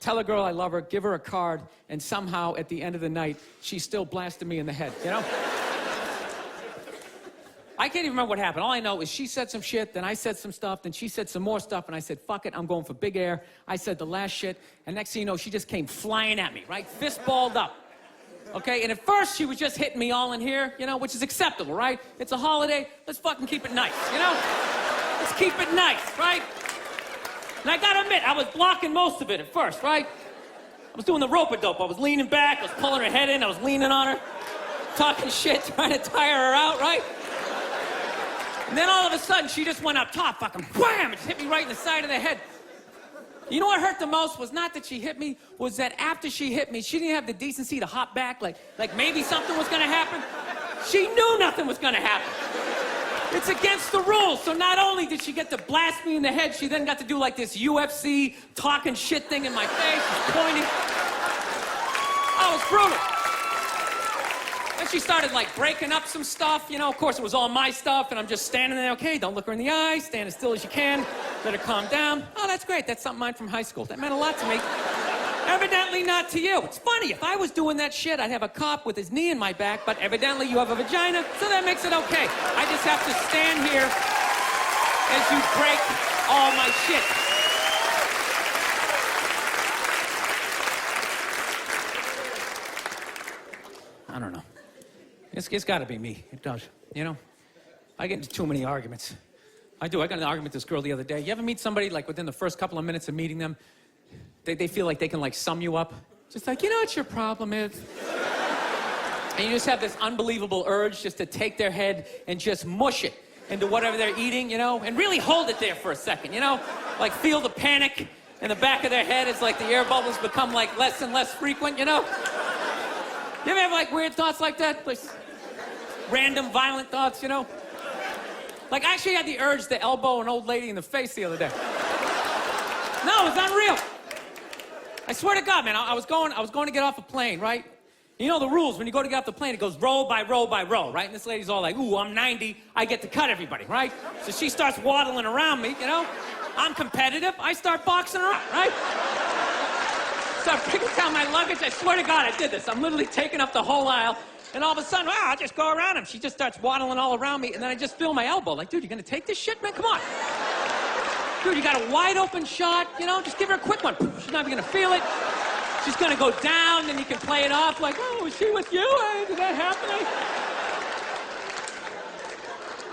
tell a girl I love her, give her a card, and somehow at the end of the night, she still blasted me in the head, you know? I can't even remember what happened. All I know is she said some shit, then I said some stuff, then she said some more stuff, and I said, fuck it, I'm going for big air. I said the last shit, and next thing you know, she just came flying at me, right? Fist balled up. Okay, and at first she was just hitting me all in here, you know, which is acceptable, right? It's a holiday, let's fucking keep it nice, you know? Let's keep it nice, right? And I gotta admit, I was blocking most of it at first, right? I was doing the rope-a-dope. I was leaning back, I was pulling her head in, I was leaning on her, talking shit, trying to tire her out, right? And then all of a sudden, she just went up top, fucking wham! It just hit me right in the side of the head. You know what hurt the most was not that she hit me, was that after she hit me, she didn't have the decency to hop back like maybe something was gonna happen. She knew nothing was gonna happen. It's against the rules. So not only did she get to blast me in the head, she then got to do like this UFC talking shit thing in my face, pointing. Oh, it was brutal. Then she started like breaking up some stuff, you know, of course it was all my stuff, and I'm just standing there, okay, don't look her in the eye, stand as still as you can, let her calm down. Oh, that's great, that's something mine from high school. That meant a lot to me. Evidently not to you. It's funny, if I was doing that shit, I'd have a cop with his knee in my back, but evidently you have a vagina, so that makes it okay. I just have to stand here as you break all my shit. I don't know. It's gotta be me. It does. You know? I get into too many arguments. I do. I got in an argument with this girl the other day. You ever meet somebody, like, within the first couple of minutes of meeting them, they feel like they can, like, sum you up? Just like, you know what your problem is? And you just have this unbelievable urge just to take their head and just mush it into whatever they're eating, you know? And really hold it there for a second, you know? Like, feel the panic in the back of their head as, like, the air bubbles become, like, less and less frequent, you know? You ever have, like, weird thoughts like that? Like, random, violent thoughts, you know? Like, I actually had the urge to elbow an old lady in the face the other day. No, it's unreal. I swear to God, man, I was going to get off a plane, right? You know the rules. When you go to get off the plane, it goes row by row by row, right? And this lady's all like, ooh, I'm 90. I get to cut everybody, right? So she starts waddling around me, you know? I'm competitive. I start boxing her up, right? Start picking down my luggage. I swear to God, I did this. I'm literally taking up the whole aisle. And all of a sudden, wow, I just go around him. She just starts waddling all around me, and then I just feel my elbow. Like, dude, you gonna take this shit, man? Come on. Dude, you got a wide open shot, you know? Just give her a quick one. She's not even gonna feel it. She's gonna go down, then you can play it off like, oh, was she with you? Did that happen?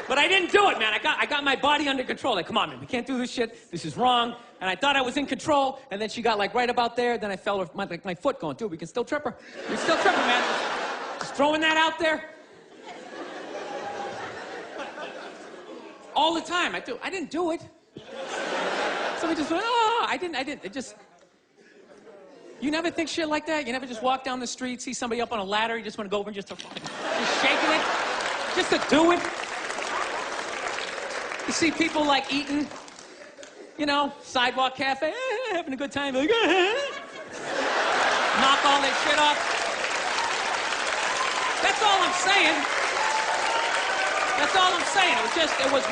But I didn't do it, man. I got my body under control. Like, come on, man, we can't do this shit. This is wrong. And I thought I was in control, and then she got like right about there. Then I felt my foot going, dude, we can still trip her. We can still trip her, man. Just throwing that out there. All the time, I didn't do it. Somebody just went, oh, I didn't. It just, you never think shit like that? You never just walk down the street, see somebody up on a ladder, you just want to go over and just shaking it, just to do it. You see people like eating, you know, sidewalk cafe, having a good time, like, knock all that shit off. That's all I'm saying. That's all I'm saying. It was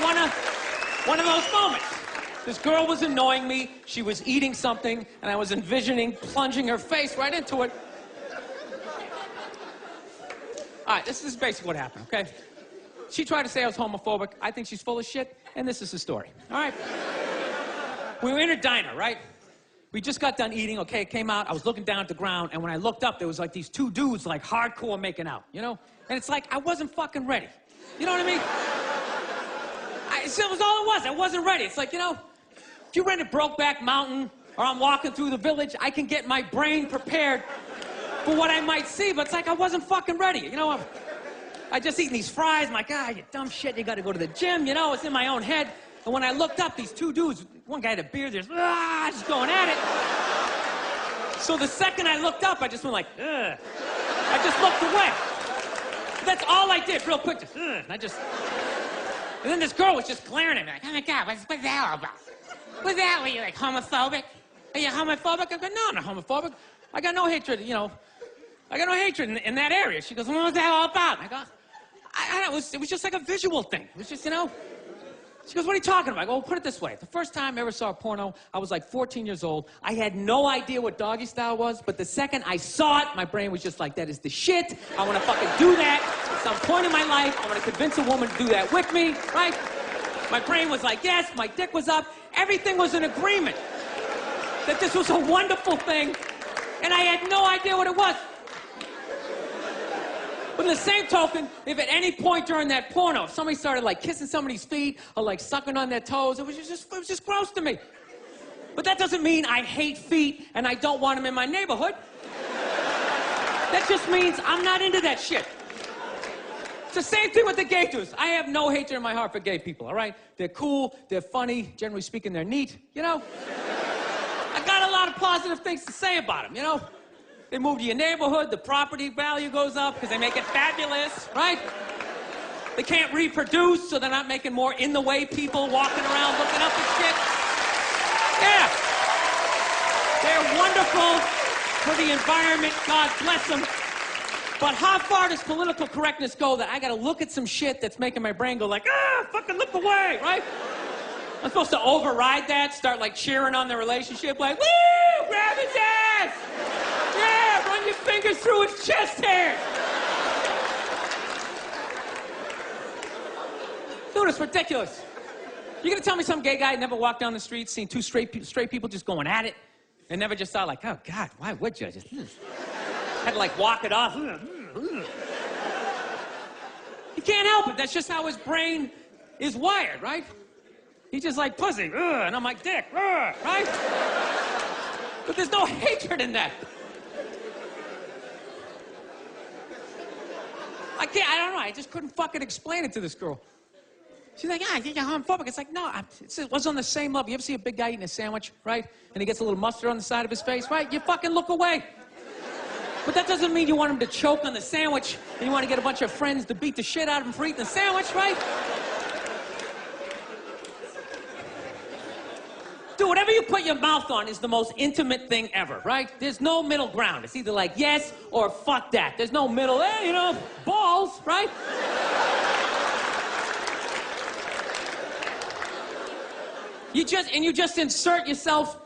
one of those moments. This girl was annoying me. She was eating something, and I was envisioning plunging her face right into it. All right, this is basically what happened, okay? She tried to say I was homophobic. I think she's full of shit, and this is the story, all right? We were in a diner, right? We just got done eating, okay, it came out, I was looking down at the ground, and when I looked up, there was like these two dudes, like, hardcore making out, you know? And it's like, I wasn't fucking ready. You know what I mean? It was all it was. I wasn't ready. It's like, you know, if you rent a Brokeback Mountain, or I'm walking through the village, I can get my brain prepared for what I might see, but it's like I wasn't fucking ready, you know? I just eating these fries, I'm like, ah, you dumb shit, you gotta go to the gym, you know? It's in my own head. And when I looked up, these two dudes, one guy had a beard, just going at it. So the second I looked up, I just went like, ugh. I just looked away. That's all I did, real quick, just, ugh. And then this girl was just glaring at me, like, oh my God, what's that all about? What's that? Were you like homophobic? Are you homophobic? I go, no, I'm not homophobic. I got no hatred, you know. I got no hatred in that area. She goes, well, what's that all about? And I go, it was just like a visual thing. It was just, you know, She goes, what are you talking about? I go, well, put it this way. The first time I ever saw a porno, I was like 14 years old. I had no idea what doggy style was, but the second I saw it, my brain was just like, that is the shit. I want to fucking do that at some point in my life. I want to convince a woman to do that with me, right? My brain was like, yes, my dick was up. Everything was in agreement that this was a wonderful thing, and I had no idea what it was. But in the same token, if at any point during that porno, if somebody started like kissing somebody's feet or like sucking on their toes, it was just gross to me. But that doesn't mean I hate feet and I don't want them in my neighborhood. That just means I'm not into that shit. It's the same thing with the gay dudes. I have no hatred in my heart for gay people, all right? They're cool, they're funny, generally speaking, they're neat, you know? I got a lot of positive things to say about them, you know? They move to your neighborhood, the property value goes up because they make it fabulous, right? They can't reproduce, so they're not making more in-the-way people walking around looking up at shit. Yeah. They're wonderful for the environment, God bless them. But how far does political correctness go that I gotta look at some shit that's making my brain go like, fucking look away, right? I'm supposed to override that, start like cheering on the relationship, like, woo, grab his ass! Yeah, run your fingers through his chest hairs. Dude, it's ridiculous. You gonna tell me some gay guy never walked down the street, seen two straight people just going at it, and never just thought like, oh God, why would you? Just had to like walk it off. He can't help it. That's just how his brain is wired, right? He's just like pussy, and I'm like dick, right? But there's no hatred in that. I don't know, I just couldn't fucking explain it to this girl. She's like, I think you're homophobic. It's like, no, it was on the same level. You ever see a big guy eating a sandwich, right? And he gets a little mustard on the side of his face, right? You fucking look away. But that doesn't mean you want him to choke on the sandwich and you want to get a bunch of friends to beat the shit out of him for eating the sandwich, right? Dude, whatever you put your mouth on is the most intimate thing ever, right? There's no middle ground. It's either like yes or fuck that. There's no middle, you know, balls, right? You just insert yourself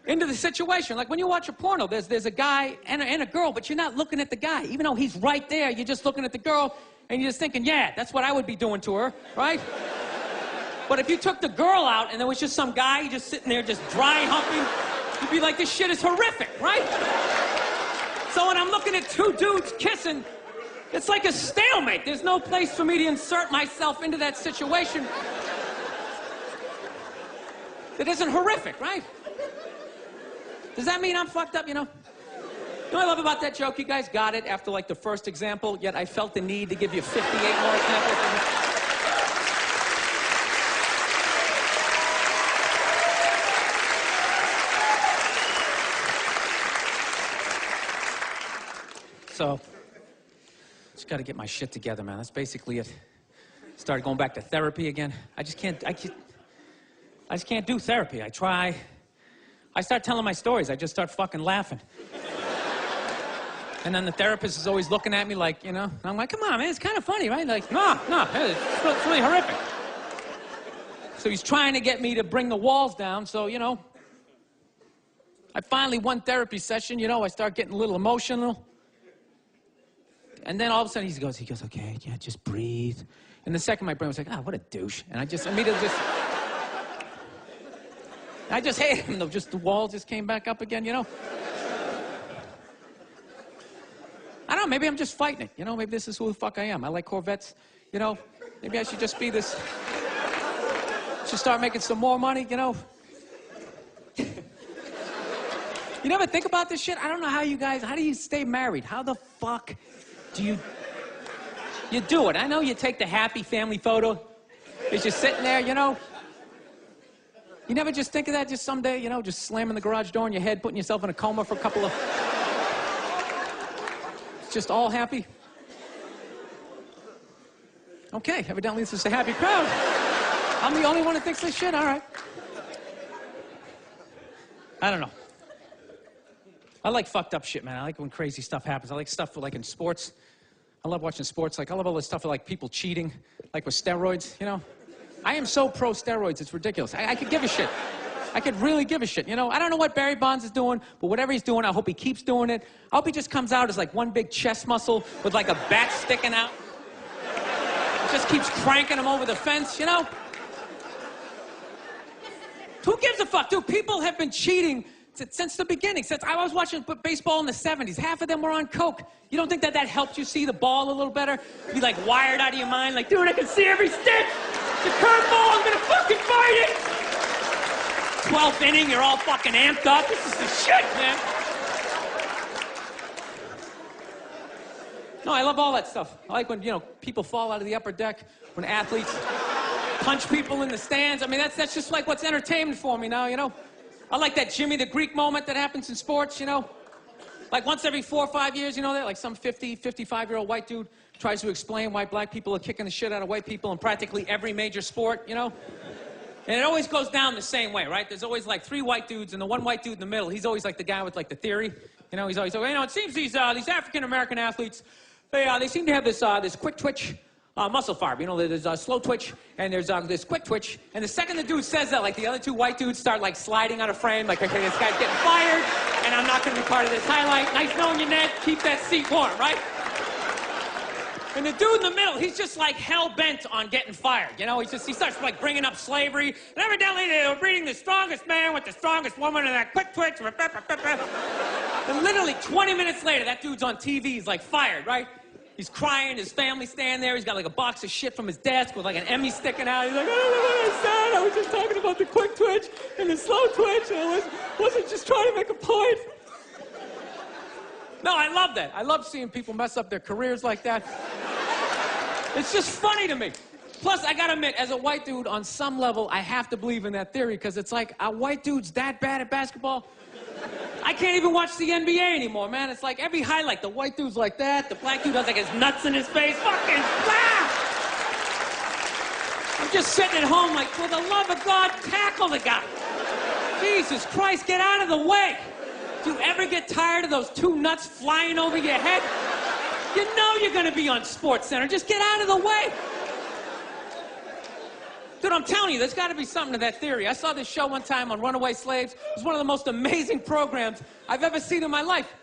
into the situation. Like when you watch a porno, there's a guy and a girl, but you're not looking at the guy. Even though he's right there, you're just looking at the girl and you're just thinking, yeah, that's what I would be doing to her, right? But if you took the girl out and there was just some guy just sitting there just dry humping, you'd be like, this shit is horrific, right? So when I'm looking at two dudes kissing, it's like a stalemate. There's no place for me to insert myself into that situation that isn't horrific, right? Does that mean I'm fucked up, you know? You know what I love about that joke? You guys got it after like the first example, yet I felt the need to give you 58 more examples. So, just got to get my shit together, man. That's basically it. Started going back to therapy again. I just can't do therapy. I try. I start telling my stories. I just start fucking laughing. And then the therapist is always looking at me like, you know, and I'm like, come on, man, it's kind of funny, right? Like, no, it's really horrific. So he's trying to get me to bring the walls down, so, you know, I finally, one therapy session, you know, I start getting a little emotional. And then all of a sudden he goes, okay, yeah, just breathe. And the second my brain was like, what a douche. And I just immediately I just hated him though, just the wall just came back up again, you know? I don't know, maybe I'm just fighting it, you know? Maybe this is who the fuck I am. I like Corvettes, you know? Maybe I should just be this, should start making some more money, you know? You never think about this shit? I don't know how you guys, how do you stay married? How the fuck do you do it? I know you take the happy family photo. You're just sitting there, you know? You never just think of that just someday, you know, just slamming the garage door in your head, putting yourself in a coma for a couple of... Just all happy? Okay, evidently this is a happy crowd. I'm the only one that thinks this shit? All right. I don't know. I like fucked up shit, man. I like when crazy stuff happens. I like stuff like in sports. I love watching sports. Like, I love all this stuff with like people cheating, like with steroids, you know? I am so pro steroids, it's ridiculous. I could give a shit. I could really give a shit, you know? I don't know what Barry Bonds is doing, but whatever he's doing, I hope he keeps doing it. I hope he just comes out as like one big chest muscle with like a bat sticking out. Just keeps cranking him over the fence, you know? Who gives a fuck? Dude, people have been cheating since the beginning. Since I was watching baseball in the 70s, half of them were on coke. You don't think that helped you see the ball a little better? Be like wired out of your mind, like, dude, I can see every stitch. The curveball, I'm gonna fucking fight it. 12th inning, you're all fucking amped up. This is the shit, man. No, I love all that stuff. I like when, you know, people fall out of the upper deck, when athletes punch people in the stands. I mean, that's just like what's entertainment for me now, you know? I like that Jimmy the Greek moment that happens in sports, you know? Like once every 4 or 5 years, you know that? Like some 50, 55-year-old white dude tries to explain why black people are kicking the shit out of white people in practically every major sport, you know? And it always goes down the same way, right? There's always like 3 white dudes, and the one white dude in the middle, he's always like the guy with like the theory. You know, he's always like, you know, it seems these African-American athletes, they seem to have this quick twitch muscle fiber. You know, there's a slow twitch, and there's this quick twitch. And the second the dude says that, like the other 2 white dudes start like sliding out of frame, like, okay, this guy's getting fired, and I'm not gonna be part of this highlight. Nice knowing you, Ned. Keep that seat warm, right? And the dude in the middle, he's just like hell-bent on getting fired. You know, he starts like bringing up slavery. And evidently they were breeding the strongest man with the strongest woman and that quick twitch. And literally 20 minutes later, that dude's on TV, he's like fired, right? He's crying, his family's standing there, he's got like a box of shit from his desk with like an Emmy sticking out. He's like, I don't know what I said, I was just talking about the quick twitch and the slow twitch, and I wasn't just trying to make a point. No, I love that. I love seeing people mess up their careers like that. It's just funny to me. Plus, I gotta admit, as a white dude, on some level, I have to believe in that theory, because it's like, are white dudes that bad at basketball? I can't even watch the NBA anymore, man. It's like every highlight, the white dude's like that, the black dude has like his nuts in his face, fucking blah! I'm just sitting at home like, for the love of God, tackle the guy. Jesus Christ, get out of the way. Do you ever get tired of those 2 nuts flying over your head? You know you're gonna be on SportsCenter. Just get out of the way. Dude, I'm telling you, there's gotta be something to that theory. I saw this show one time on runaway slaves. It was one of the most amazing programs I've ever seen in my life.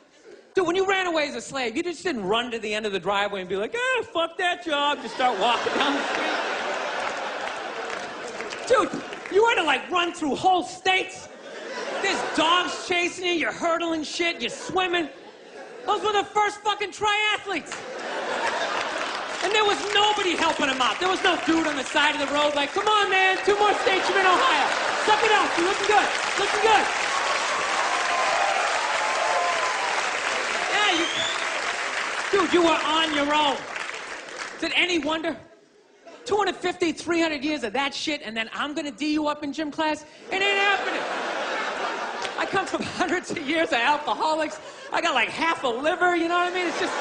Dude, when you ran away as a slave, you just didn't run to the end of the driveway and be like, fuck that job. Just start walking down the street. Dude, you had to like run through whole states. There's dogs chasing you, you're hurdling shit, you're swimming. Those were the first fucking triathletes. And there was nobody helping them out. There was no dude on the side of the road like, come on, man, 2 more states, you're in Ohio. Suck it up, you're looking good, looking good. Yeah, dude, you were on your own. Is it any wonder? 250, 300 years of that shit, and then I'm gonna D you up in gym class? It ain't happening. I come from hundreds of years of alcoholics. I got like half a liver, you know what I mean? It's just...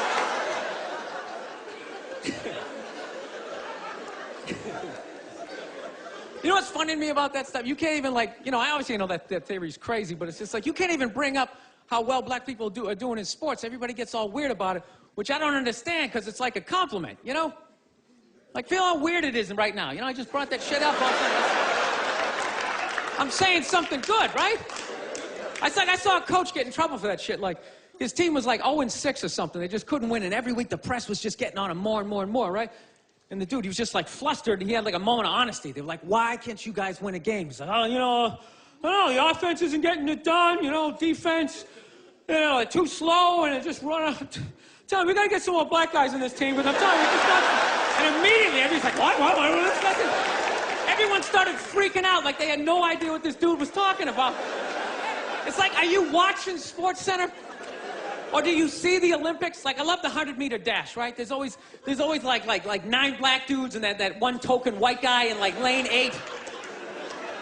You know what's funny to me about that stuff? You can't even like, you know, I obviously know that theory's crazy, but it's just like, you can't even bring up how well black people are doing in sports. Everybody gets all weird about it, which I don't understand, because it's like a compliment, you know? Like, feel how weird it is right now. You know, I just brought that shit up. I'm saying something good, right? I saw a coach get in trouble for that shit. Like, his team was like 0-6 or something. They just couldn't win, and every week the press was just getting on him more and more and more, right? And the dude, he was just like flustered, and he had like a moment of honesty. They were like, why can't you guys win a game? He's like, oh, you know, I don't know, the offense isn't getting it done, you know, defense, you know, they're too slow, and it just run out. Tell him, we gotta get some more black guys in this team, because I'm telling you, it's not... And immediately, everybody's like, what? Everyone started freaking out like they had no idea what this dude was talking about. It's like, are you watching SportsCenter? Or do you see the Olympics? Like, I love the 100-meter dash, right? There's always like 9 black dudes and that one token white guy in like lane 8.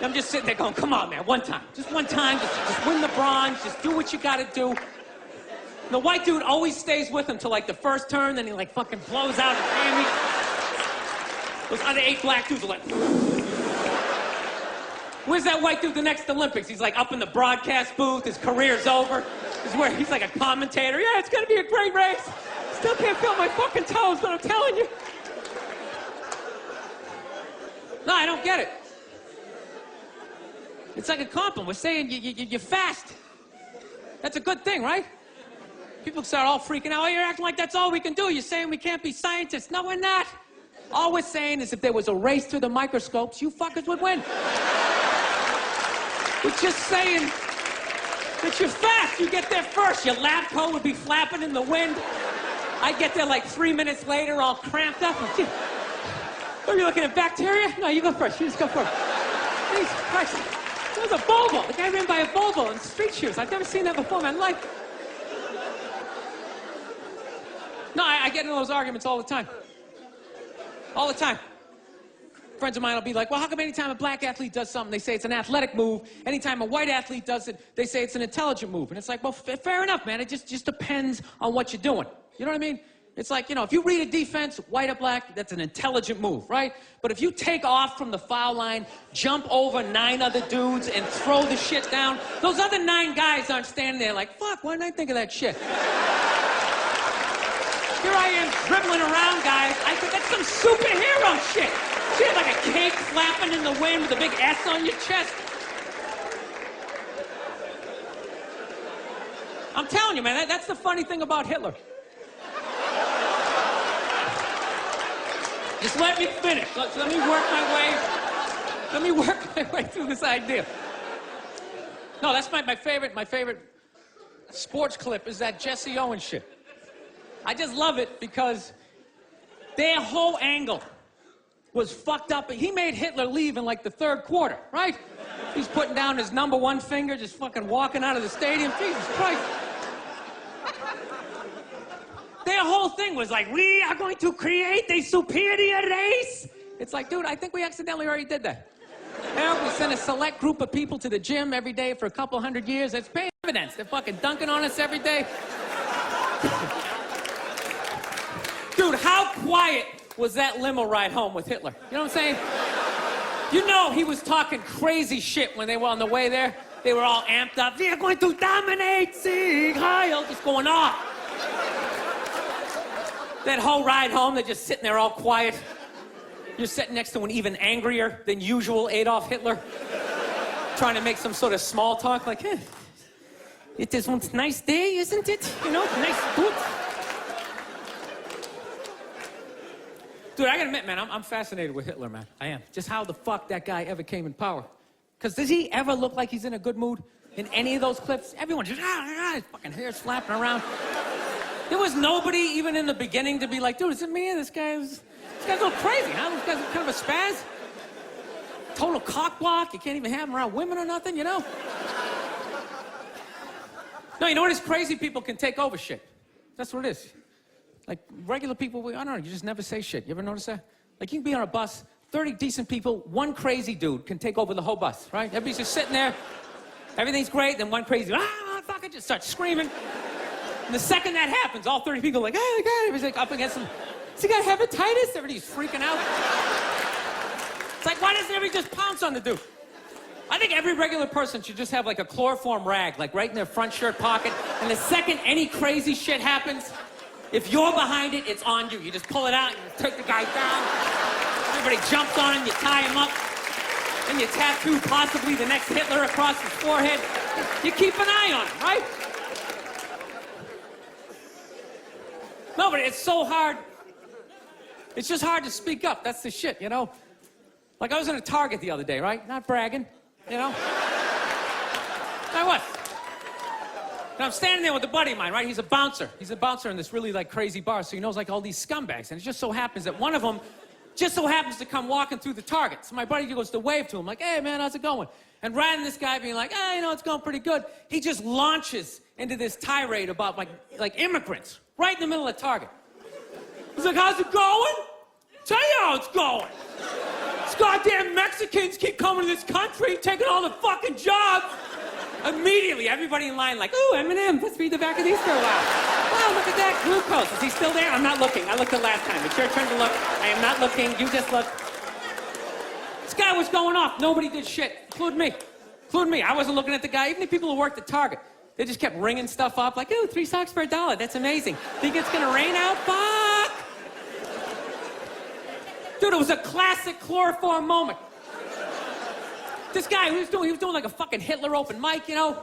I'm just sitting there going, come on, man, one time. Just one time, just win the bronze, just do what you gotta do. And the white dude always stays with him till like the first turn, then he like fucking blows out his hammy. Those other 8 black dudes are like... Where's that white dude the next Olympics? He's like up in the broadcast booth, his career's over. This is where he's like a commentator. Yeah, it's gonna be a great race. Still can't feel my fucking toes, but I'm telling you. No, I don't get it. It's like a compliment. We're saying you're fast. That's a good thing, right? People start all freaking out. Oh, you're acting like that's all we can do. You're saying we can't be scientists. No, we're not. All we're saying is if there was a race through the microscopes, you fuckers would win. We're just saying that you're fast. You get there first. Your lab coat would be flapping in the wind. I get there like 3 minutes later, all cramped up. Are you looking at bacteria? No, you go first. You just go first. Jesus Christ. It was a Volvo. The guy ran by a Volvo in street shoes. I've never seen that before in my life. No, I get into those arguments all the time. All the time. Friends of mine will be like, well, how come anytime a black athlete does something, they say it's an athletic move? Anytime a white athlete does it, they say it's an intelligent move. And it's like, well, fair enough, man. It just depends on what you're doing. You know what I mean? It's like, you know, if you read a defense, white or black, that's an intelligent move, right? But if you take off from the foul line, jump over 9 other dudes, and throw the shit down, those other 9 guys aren't standing there like, fuck, why didn't I think of that shit? Here I am dribbling around, guys. I think that's some superhero shit. Shit, like a cape flapping in the wind with a big S on your chest. I'm telling you, man, that's the funny thing about Hitler. Just let me finish. Let me work my way through this idea. No, that's my favorite sports clip is that Jesse Owens shit. I just love it because their whole angle was fucked up. He made Hitler leave in like the 3rd quarter, right? He's putting down his number 1 finger, just fucking walking out of the stadium. Jesus Christ. Their whole thing was like, we are going to create a superior race. It's like, dude, I think we accidentally already did that. Yeah, we sent a select group of people to the gym every day for a couple hundred years. It's paying dividends. They're fucking dunking on us every day. Dude, how quiet was that limo ride home with Hitler? You know what I'm saying? You know he was talking crazy shit when they were on the way there. They were all amped up. We are going to dominate, Sieg Heil, just going off. That whole ride home, they're just sitting there all quiet. You're sitting next to an even angrier than usual Adolf Hitler, trying to make some sort of small talk, like, hey, it is one nice day, isn't it? You know, nice, good. Dude, I gotta admit, man, I'm fascinated with Hitler, man. I am. Just how the fuck that guy ever came in power. Because does he ever look like he's in a good mood in any of those clips? Everyone just, his fucking hair's flapping around. There was nobody even in the beginning to be like, dude, is it me? This guy's a little crazy, huh? This guy's kind of a spaz. Total cockblock. You can't even have him around women or nothing, you know? No, you know what is crazy? People can take over shit. That's what it is. Like, regular people, I don't know, you just never say shit. You ever notice that? Like, you can be on a bus, 30 decent people, one crazy dude can take over the whole bus, right? Everybody's just sitting there, everything's great, then one crazy, fuck it, just starts screaming. And the second that happens, all 30 people are like, oh my God, everybody's like up against him. Does he got hepatitis? Everybody's freaking out. It's like, why doesn't everybody just pounce on the dude? I think every regular person should just have like a chloroform rag, like right in their front shirt pocket, and the second any crazy shit happens, if you're behind it, it's on you. You just pull it out, you take the guy down, everybody jumps on him, you tie him up, and you tattoo possibly the next Hitler across his forehead. You keep an eye on him, right? No, but it's so hard. It's just hard to speak up. That's the shit, you know? Like, I was in a Target the other day, right? Not bragging, you know? I was. And I'm standing there with a buddy of mine, right? He's a bouncer. He's a bouncer in this really, like, crazy bar, so he knows, like, all these scumbags. And it just so happens that one of them just so happens to come walking through the Target. So my buddy goes to wave to him, like, hey, man, how's it going? And rather than this guy being like, hey, you know, it's going pretty good, he just launches into this tirade about, like immigrants, right in the middle of Target. He's like, how's it going? Tell you how it's going. These goddamn Mexicans keep coming to this country, taking all the fucking jobs. Immediately, everybody in line like, ooh, M&M, let's read the back of these for a while. Wow, look at that, glucose. Is he still there? I'm not looking. I looked the last time. It's your turn to look. I am not looking. You just look. This guy was going off. Nobody did shit, including me. Including me. I wasn't looking at the guy. Even the people who worked at Target. They just kept ringing stuff up like, ooh, 3 socks for $1. That's amazing. Think it's gonna rain out? Fuck! Dude, it was a classic chloroform moment. This guy, he was doing like a fucking Hitler open mic, you know?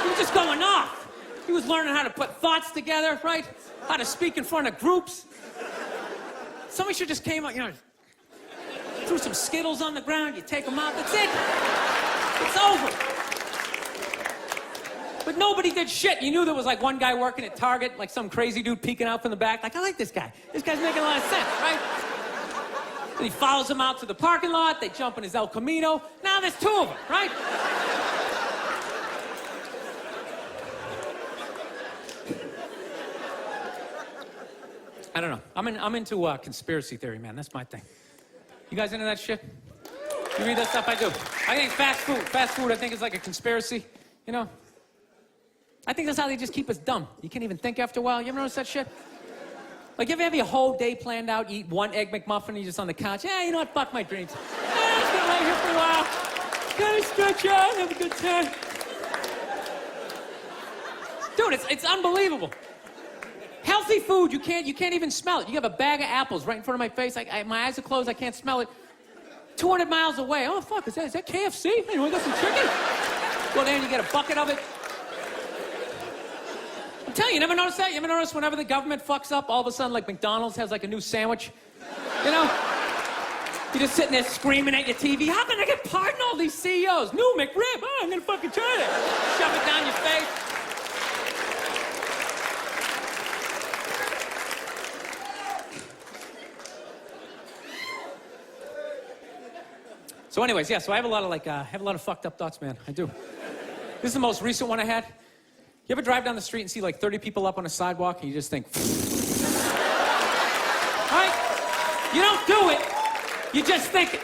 He was just going off. He was learning how to put thoughts together, right? How to speak in front of groups. Somebody should just came out, you know, threw some Skittles on the ground, you take them out, that's it. It's over. But nobody did shit. You knew there was like one guy working at Target, like some crazy dude peeking out from the back. Like, I like this guy. This guy's making a lot of sense, right? And he follows him out to the parking lot. They jump in his El Camino. Now there's two of them, right? I don't know. I'm into conspiracy theory, man. That's my thing. You guys into that shit? You read that stuff? I do. I think fast food, I think, is like a conspiracy, you know? I think that's how they just keep us dumb. You can't even think after a while. You ever notice that shit? Like, you ever have your whole day planned out, eat one Egg McMuffin, and you're just on the couch? Yeah, you know what? Fuck my dreams. I'm just gonna lay here for a while. Gonna stretch out, have a good time. Dude, it's unbelievable. Healthy food, you can't even smell it. You have a bag of apples right in front of my face. My eyes are closed, I can't smell it. 200 miles away. Oh, fuck, is that KFC? Hey, you want to get some chicken? Go there and you get a bucket of it. I'm telling you, never notice that? You ever notice whenever the government fucks up, all of a sudden, like, McDonald's has, like, a new sandwich? You know? You're just sitting there screaming at your TV. How can I get pardoned all these CEOs? New McRib. Oh, I'm gonna fucking try it. Shove it down your face. So anyways, yeah, so I have a lot of fucked up thoughts, man. I do. This is the most recent one I had. You ever drive down the street and see like 30 people up on a sidewalk and you just think, right? You don't do it, you just think it.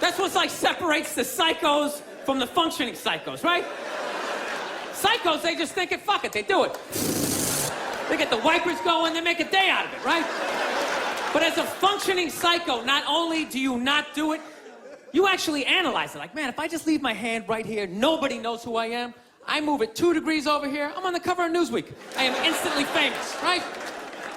That's what like separates the psychos from the functioning psychos, right? Psychos, they just think it, fuck it, they do it. They get the wipers going, they make a day out of it, right? But as a functioning psycho, not only do you not do it, you actually analyze it. Like, man, if I just leave my hand right here, nobody knows who I am. I move it 2 degrees over here, I'm on the cover of Newsweek. I am instantly famous, right?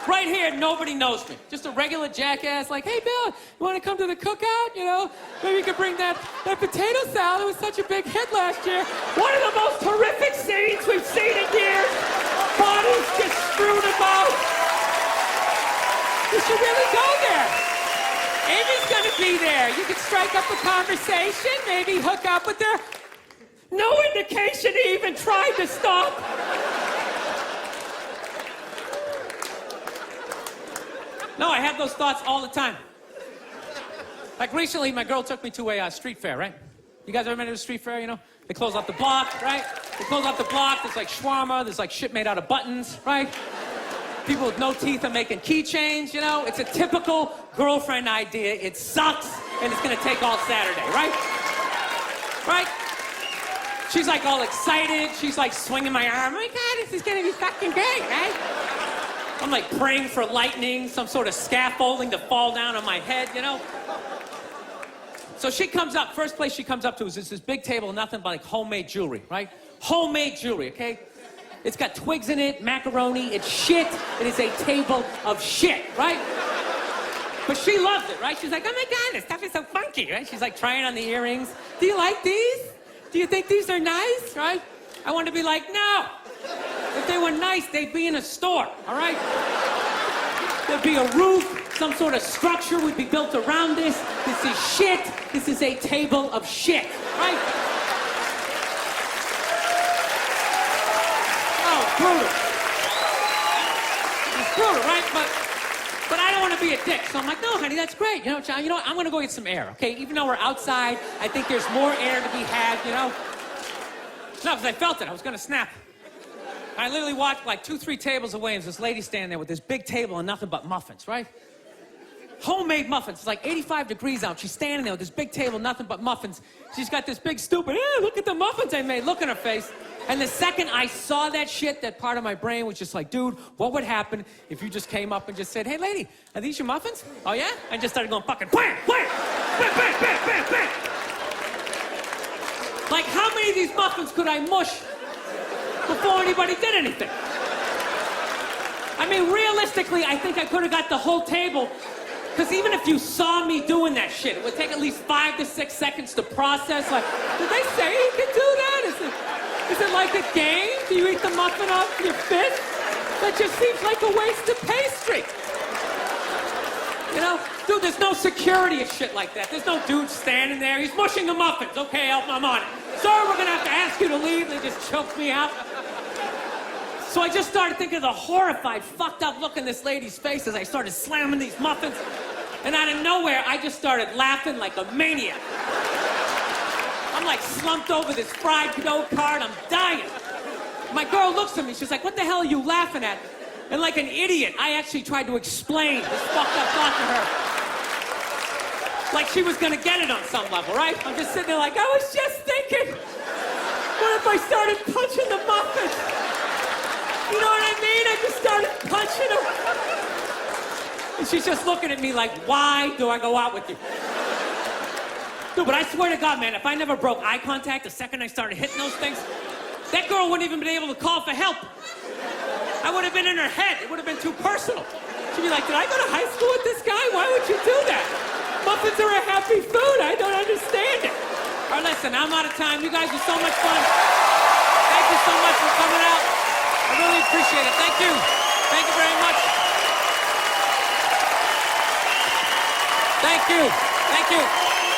Right here, nobody knows me. Just a regular jackass like, hey, Bill, you want to come to the cookout? You know, maybe you could bring that potato salad. It was such a big hit last year. One of the most horrific scenes we've seen in years. Bodies just strewn about. You should really go there. Amy's gonna be there. You could strike up a conversation, maybe hook up with her. No indication he even tried to stop. No, I have those thoughts all the time. Like recently, my girl took me to a street fair, right? You guys ever been to a street fair, you know? They close off the block, right? They close off the block, there's like shawarma, there's like shit made out of buttons, right? People with no teeth are making keychains, you know? It's a typical girlfriend idea. It sucks, and it's gonna take all Saturday, right? Right? She's like all excited. She's like swinging my arm. Oh my God, this is gonna be fucking great, right? I'm like praying for lightning, some sort of scaffolding to fall down on my head, you know? So she comes up, first place she comes up to is this big table, nothing but like homemade jewelry, right? Homemade jewelry, okay? It's got twigs in it, macaroni, it's shit. It is a table of shit, right? But she loves it, right? She's like, oh my God, this stuff is so funky, right? She's like trying on the earrings. Do you like these? Do you think these are nice, right? I want to be like, no. If they were nice, they'd be in a store, all right? There'd be a roof, some sort of structure would be built around this. This is shit. This is a table of shit, right? Oh, brutal. It's brutal, right? But I don't want to be a dick, so I'm like, no, honey, that's great. You know, John, you know what? I'm going to go get some air, okay? Even though we're outside, I think there's more air to be had, you know? No, because I felt it. I was going to snap. I literally walked like 2-3 tables away, and there's this lady standing there with this big table and nothing but muffins, right? Homemade muffins. It's like 85 degrees out. She's standing there with this big table, nothing but muffins. She's got this big stupid, look at the muffins I made. Look in her face. And the second I saw that shit, that part of my brain was just like, dude, what would happen if you just came up and just said, hey, lady, are these your muffins? Oh, yeah? And just started going fucking bam, bam, bam, bam, bam, bam, bam. Like, how many of these muffins could I mush before anybody did anything? I mean, realistically, I think I could have got the whole table Because even if you saw me doing that shit, it would take at least 5 to 6 seconds to process. Like, did they say you can do that? Is it like a game? Do you eat the muffin off your fist? That just seems like a waste of pastry. You know? Dude, there's no security and shit like that. There's no dude standing there. He's mushing the muffins. Okay, I'm on it. Sir, we're gonna have to ask you to leave. They just choked me out. So I just started thinking of the horrified, fucked up look in this lady's face as I started slamming these muffins. And out of nowhere, I just started laughing like a maniac. I'm like slumped over this fried dough cart. I'm dying. My girl looks at me. She's like, what the hell are you laughing at? And like an idiot, I actually tried to explain this fucked up thought to her. Like she was gonna get it on some level, right? I'm just sitting there like, I was just thinking, what if I started punching the muffins? You know what I mean? I just started punching them. And she's just looking at me like, why do I go out with you? Dude, but I swear to God, man, if I never broke eye contact the second I started hitting those things, that girl wouldn't even been able to call for help. I would have been in her head. It would have been too personal. She'd be like, did I go to high school with this guy? Why would you do that? Muffins are a happy food. I don't understand it. All right, listen, I'm out of time. You guys are so much fun. Thank you so much for coming out. I really appreciate it. Thank you. Thank you very much. Thank you. Thank you.